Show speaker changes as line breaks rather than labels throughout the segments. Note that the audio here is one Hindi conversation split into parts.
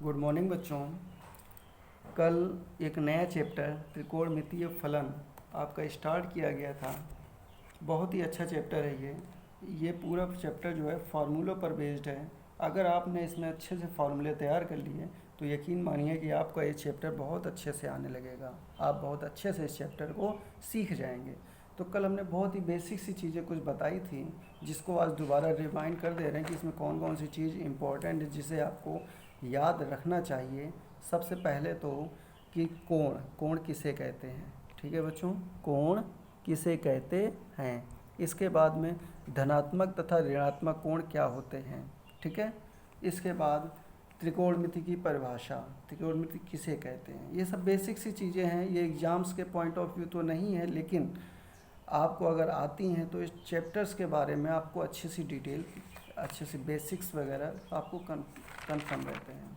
गुड मॉर्निंग बच्चों। कल एक नया चैप्टर त्रिकोणमितीय फलन आपका स्टार्ट किया गया था। बहुत ही अच्छा चैप्टर है ये पूरा चैप्टर जो है फार्मूलों पर बेस्ड है। अगर आपने इसमें अच्छे से फार्मूले तैयार कर लिए तो यकीन मानिए कि आपका ये चैप्टर बहुत अच्छे से आने लगेगा। आप बहुत अच्छे से इस चैप्टर को सीख जाएंगे। तो कल हमने बहुत ही बेसिक सी चीज़ें कुछ बताई थी, जिसको आज दोबारा रिमाइंड कर दे रहे हैं कि इसमें कौन कौन सी चीज़ इंपॉर्टेंट है जिसे आपको याद रखना चाहिए। सबसे पहले तो कि कोण कोण किसे कहते हैं। ठीक है बच्चों, कोण किसे कहते हैं। इसके बाद में धनात्मक तथा ऋणात्मक कोण क्या होते हैं। ठीक है, इसके बाद त्रिकोणमिति की परिभाषा, त्रिकोणमिति किसे कहते हैं। ये सब बेसिक सी चीज़ें हैं। ये एग्ज़ाम्स के पॉइंट ऑफ व्यू तो नहीं है, लेकिन आपको अगर आती हैं तो इस चैप्टर्स के बारे में आपको अच्छी सी डिटेल, अच्छे से बेसिक्स वगैरह आपको कन्फर्म रहते हैं।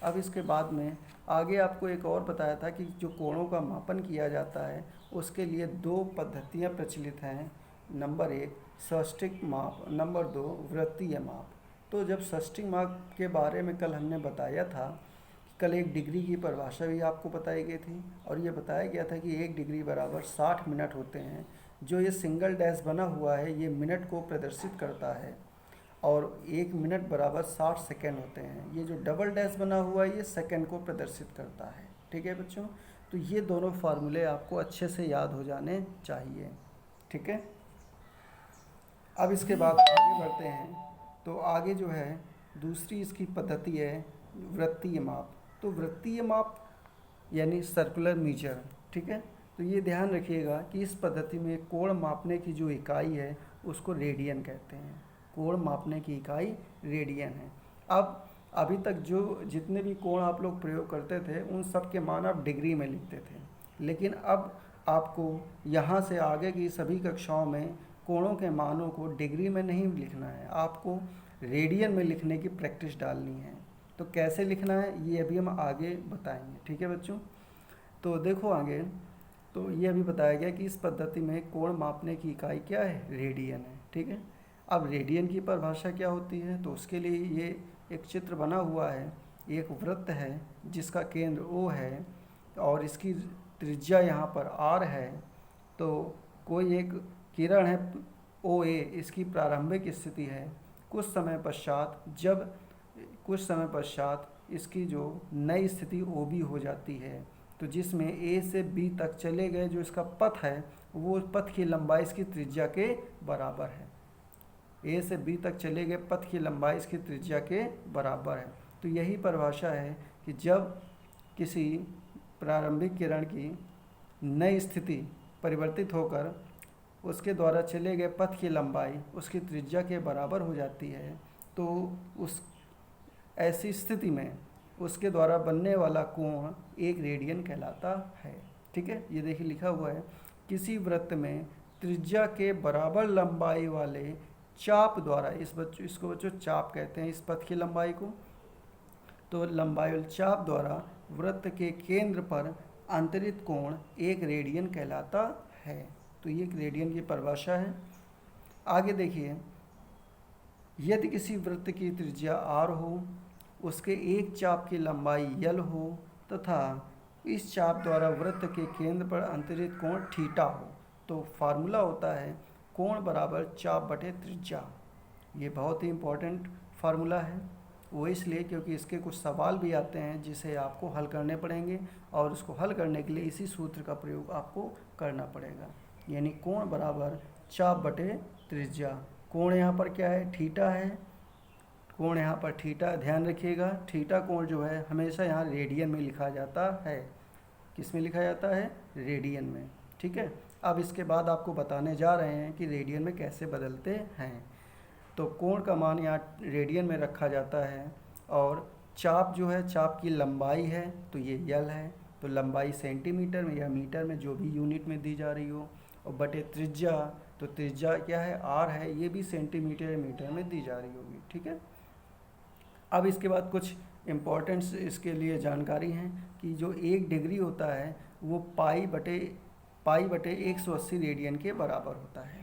अब इसके बाद में आगे आपको एक और बताया था कि जो कोणों का मापन किया जाता है उसके लिए दो पद्धतियां प्रचलित हैं। नंबर एक सष्टिक माप, नंबर दो वृत्तीय माप। तो जब सष्टिक माप के बारे में कल हमने बताया था, कल एक डिग्री की परिभाषा भी आपको बताई गई थी और ये बताया गया था कि 1 डिग्री बराबर 60 मिनट होते हैं। जो ये सिंगल डैश बना हुआ है ये मिनट को प्रदर्शित करता है और 1 मिनट बराबर 60 सेकेंड होते हैं। ये जो डबल डैश बना हुआ है ये सेकेंड को प्रदर्शित करता है। ठीक है बच्चों, तो ये दोनों फार्मूले आपको अच्छे से याद हो जाने चाहिए। ठीक है, अब इसके बाद आगे बढ़ते हैं। तो आगे जो है दूसरी इसकी पद्धति है वृत्तीय माप। तो वृत्तीय माप यानी सर्कुलर मीजर। ठीक है, तो ये ध्यान रखिएगा कि इस पद्धति में कोण मापने की जो इकाई है उसको रेडियन कहते हैं। कोण मापने की इकाई रेडियन है। अब अभी तक जो जितने भी कोण आप लोग प्रयोग करते थे उन सब के मान आप डिग्री में लिखते थे, लेकिन अब आपको यहाँ से आगे की सभी कक्षाओं में कोणों के मानों को डिग्री में नहीं लिखना है, आपको रेडियन में लिखने की प्रैक्टिस डालनी है। तो कैसे लिखना है ये अभी हम आगे बताएंगे। ठीक है बच्चों, तो देखो आगे। तो ये अभी बताया गया कि इस पद्धति में कोण मापने की इकाई क्या है, रेडियन है। ठीक है, अब रेडियन की परिभाषा क्या होती है, तो उसके लिए ये एक चित्र बना हुआ है। एक वृत्त है जिसका केंद्र O है और इसकी त्रिज्या यहाँ पर R है। तो कोई एक किरण है OA, इसकी प्रारंभिक स्थिति है। कुछ समय पश्चात इसकी जो नई स्थिति OB हो जाती है। तो जिसमें A से B तक चले गए जो इसका पथ है वो पथ की लंबाई इसकी त्रिज्या के बराबर है। A से B तक चले गए पथ की लंबाई इसकी त्रिज्या के बराबर है। तो यही परिभाषा है कि जब किसी प्रारंभिक किरण की नई स्थिति परिवर्तित होकर उसके द्वारा चले गए पथ की लंबाई उसकी त्रिज्या के बराबर हो जाती है, तो उस ऐसी स्थिति में उसके द्वारा बनने वाला कोण 1 रेडियन कहलाता है। ठीक है, ये देखिए लिखा हुआ है, किसी वृत्त में त्रिज्या के बराबर लंबाई वाले चाप द्वारा, इसको बच्चों चाप कहते हैं इस पथ की लंबाई को। तो लंबाई वाले चाप द्वारा वृत्त के केंद्र पर अंतरित कोण 1 रेडियन कहलाता है। तो ये 1 रेडियन की परिभाषा है। आगे देखिए, यदि किसी वृत्त की त्रिज्या r हो, उसके एक चाप की लंबाई l हो तथा इस चाप द्वारा वृत्त के केंद्र पर अंतरित कोण थीटा हो, तो फार्मूला होता है कोण बराबर चाप बटे त्रिज्या। ये बहुत ही इम्पोर्टेंट फार्मूला है, वो इसलिए क्योंकि इसके कुछ सवाल भी आते हैं जिसे आपको हल करने पड़ेंगे और उसको हल करने के लिए इसी सूत्र का प्रयोग आपको करना पड़ेगा। यानी कोण बराबर चाप बटे त्रिज्या। कोण यहाँ पर क्या है, थीटा है। कोण यहाँ पर थीटा, ध्यान रखिएगा थीटा कोण जो है हमेशा यहाँ रेडियन में लिखा जाता है। किस में लिखा जाता है, रेडियन में। ठीक है, अब इसके बाद आपको बताने जा रहे हैं कि रेडियन में कैसे बदलते हैं। तो कोण का मान यहाँ रेडियन में रखा जाता है और चाप जो है, चाप की लंबाई है तो ये यल है, तो लंबाई सेंटीमीटर में या मीटर में जो भी यूनिट में दी जा रही हो, और बटे त्रिज्या, तो त्रिज्या क्या है, R है, ये भी सेंटीमीटर या मीटर में दी जा रही होगी। ठीक है, अब इसके बाद कुछ इम्पोर्टेंट्स इसके लिए जानकारी हैं कि जो 1 डिग्री होता है वो पाई बटे 180 रेडियन के बराबर होता है।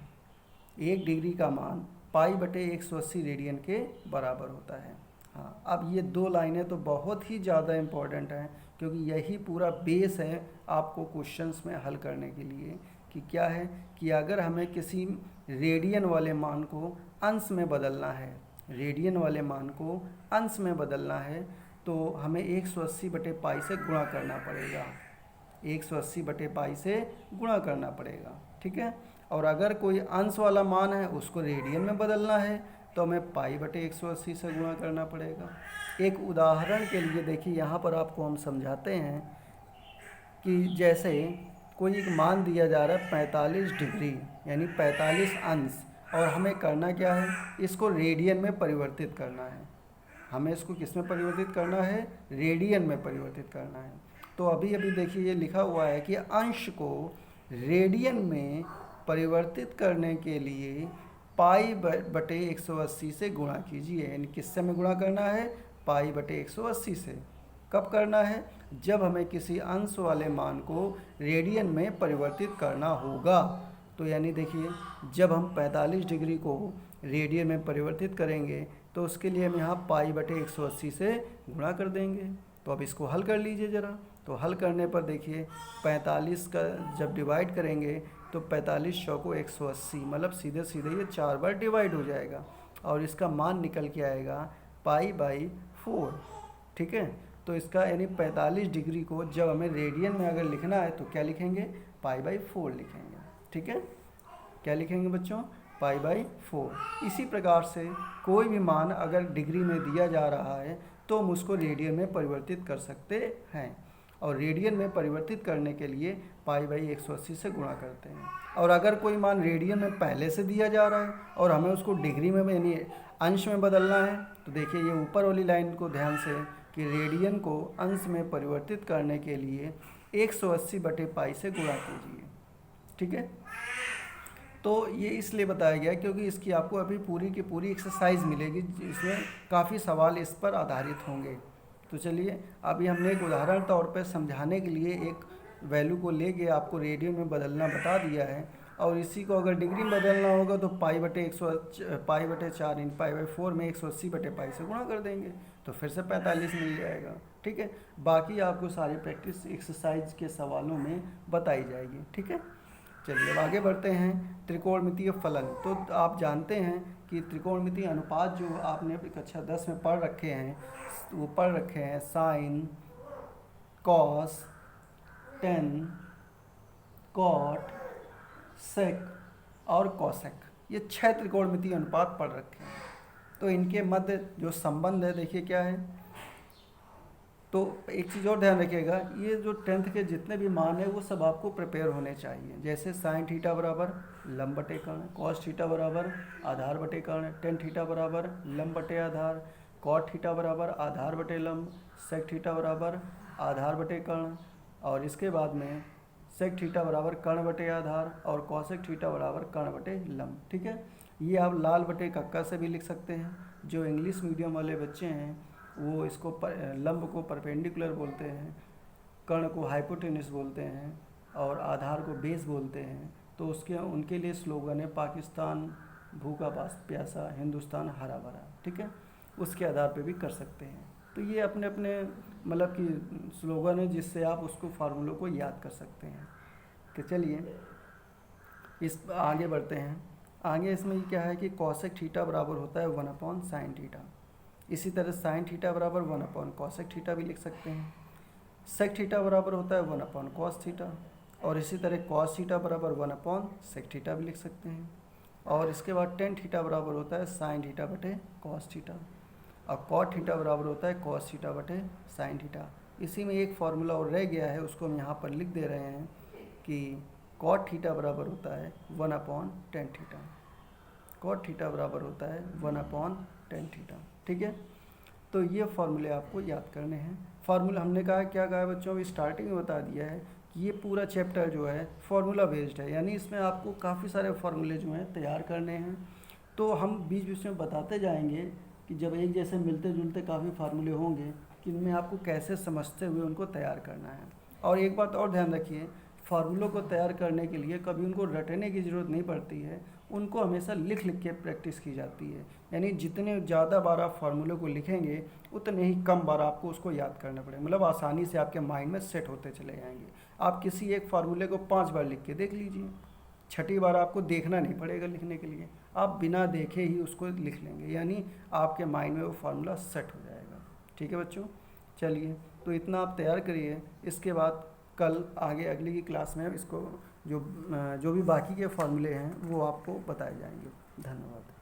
1 डिग्री का मान पाई बटे 180 रेडियन के बराबर होता है। हाँ, अब ये 2 लाइनें तो बहुत ही ज़्यादा इम्पोर्टेंट हैं, क्योंकि यही पूरा बेस है आपको क्वेश्चंस में हल करने के लिए। कि क्या है कि अगर हमें किसी रेडियन वाले मान को अंश में बदलना है, रेडियन वाले मान को अंश में बदलना है, तो हमें 180/π से गुणा करना पड़ेगा, 180/π से गुणा करना पड़ेगा, ठीक है। और अगर कोई अंश वाला मान है उसको रेडियन में बदलना है तो हमें π/180 से गुणा करना पड़ेगा। एक उदाहरण के लिए देखिए, यहाँ पर आपको हम समझाते हैं कि जैसे कोई एक मान दिया जा रहा है 45 डिग्री यानी 45 अंश, और हमें करना क्या है, इसको रेडियन में परिवर्तित करना है। हमें इसको किस में परिवर्तित करना है, रेडियन में परिवर्तित करना है। तो अभी अभी देखिए ये लिखा हुआ है कि अंश को रेडियन में परिवर्तित करने के लिए π/180 से गुणा कीजिए। यानी किससे में गुणा करना है, π/180 से। कब करना है, जब हमें किसी अंश वाले मान को रेडियन में परिवर्तित करना होगा। तो यानी देखिए, जब हम 45 डिग्री को रेडियन में परिवर्तित करेंगे तो उसके लिए हम यहाँ π/180 से गुणा कर देंगे। तो अब इसको हल कर लीजिए ज़रा। तो हल करने पर देखिए 45 का जब डिवाइड करेंगे तो 45 चौको 180, मतलब सीधे सीधे ये 4 बार डिवाइड हो जाएगा और इसका मान निकल के आएगा π/4, ठीक है। तो इसका यानी 45 डिग्री को जब हमें रेडियन में अगर लिखना है तो क्या लिखेंगे, π/4 लिखेंगे, ठीक है। क्या लिखेंगे बच्चों, π/4। इसी प्रकार से कोई भी मान अगर डिग्री में दिया जा रहा है तो हम उसको रेडियन में परिवर्तित कर सकते हैं, और रेडियन में परिवर्तित करने के लिए π/180 से गुणा करते हैं। और अगर कोई मान रेडियन में पहले से दिया जा रहा है और हमें उसको डिग्री में यानी अंश में बदलना है, तो देखिए ये ऊपर वाली लाइन को ध्यान से, कि रेडियन को अंश में परिवर्तित करने के लिए 180/π से गुणा कीजिए, ठीक है। तो ये इसलिए बताया गया क्योंकि इसकी आपको अभी पूरी की पूरी एक्सरसाइज मिलेगी जिसमें काफ़ी सवाल इस पर आधारित होंगे। तो चलिए, अभी हमने एक उदाहरण तौर पर समझाने के लिए एक वैल्यू को लेके आपको रेडियन में बदलना बता दिया है, और इसी को अगर डिग्री में बदलना होगा तो π/4 इन π/4 में 180/π से गुणा कर देंगे तो फिर से 45 मिल जाएगा, ठीक है। बाकी आपको सारी प्रैक्टिस एक्सरसाइज के सवालों में बताई जाएगी, ठीक है। चलिए अब आगे बढ़ते हैं। त्रिकोणमितीय फलन। तो आप जानते हैं कि त्रिकोणमितीय अनुपात जो आपने कक्षा 10 में पढ़ रखे हैं, वो पढ़ रखे हैं साइन, कॉस, टेन, कॉट, सेक और कॉसेक, ये 6 त्रिकोणमितीय अनुपात पढ़ रखे हैं। तो इनके मध्य जो संबंध है देखिए क्या है। तो एक चीज़ और ध्यान रखिएगा, ये जो 10th के जितने भी मान है वो सब आपको प्रिपेयर होने चाहिए। जैसे साइन थीटा बराबर लंब बटे कर्ण, कॉस थीटा बराबर आधार बटे कर्ण, टेन थीटा बराबर लंब बटे आधार, कॉट थीटा बराबर आधार बटे लंब, सेक थीटा बराबर आधार बटे कर्ण, और इसके बाद में सेक थीटा बराबर कर्ण बटे आधार और कॉसेक थीटा बराबर कर्ण बटे लंब, ठीक है। ये आप लाल बटे कक्का से भी लिख सकते हैं। जो इंग्लिश मीडियम वाले बच्चे हैं वो इसको लंब को परपेंडिकुलर बोलते हैं, कर्ण को हाइपोटेन्यूस बोलते हैं और आधार को बेस बोलते हैं। तो उसके उनके लिए स्लोगन है पाकिस्तान भूखा प्यासा, हिंदुस्तान हरा भरा, ठीक है। उसके आधार पे भी कर सकते हैं। तो ये अपने अपने मतलब कि स्लोगन है जिससे आप उसको फार्मूलों को याद कर सकते हैं। तो चलिए इस आगे बढ़ते हैं। आगे इसमें क्या है कि कॉसेक थीटा बराबर होता है 1/sin थीटा। इसी तरह साइन थीटा बराबर 1/cosec थीटा भी लिख सकते हैं। सेक थीटा बराबर होता है 1/cos थीटा, और इसी तरह कॉस थीटा बराबर 1/sec थीटा भी लिख सकते हैं। और इसके बाद टेन थीटा बराबर होता है साइन थीटा बटे कॉस थीटा, और कॉट थीटा बराबर होता है कॉस थीटा बटे साइन थीटा। इसी में एक फार्मूला और रह गया है, उसको हम यहाँ पर लिख दे रहे हैं कि कॉट थीटा बराबर होता है 1/tan थीटा, कॉट थीटा बराबर होता है 1/tan थीटा, ठीक है। तो ये फार्मूले आपको याद करने हैं। फार्मूला हमने कहा क्या कहा है बच्चों, अभी स्टार्टिंग में बता दिया है कि ये पूरा चैप्टर जो है फार्मूला बेस्ड है, यानी इसमें आपको काफ़ी सारे फार्मूले जो हैं तैयार करने हैं। तो हम बीच बीच में बताते जाएंगे कि जब एक जैसे मिलते जुलते काफ़ी फार्मूले होंगे कि इनमें आपको कैसे समझते हुए उनको तैयार करना है। और एक बात और ध्यान रखिए, फार्मूलों को तैयार करने के लिए कभी उनको रटने की ज़रूरत नहीं पड़ती है, उनको हमेशा लिख लिख के प्रैक्टिस की जाती है। यानी जितने ज़्यादा बार आप फार्मूले को लिखेंगे उतने ही कम बार आपको उसको याद करना पड़ेगा, मतलब आसानी से आपके माइंड में सेट होते चले जाएंगे। आप किसी एक फार्मूले को 5 बार लिख के देख लीजिए, छठी बार आपको देखना नहीं पड़ेगा लिखने के लिए, आप बिना देखे ही उसको लिख लेंगे, यानी आपके माइंड में वो फार्मूला सेट हो जाएगा। ठीक है बच्चों, चलिए तो इतना आप तैयार करिए, इसके बाद कल आगे अगली की क्लास में इसको जो भी बाकी के फार्मूले हैं वो आपको बताए जाएंगे। धन्यवाद।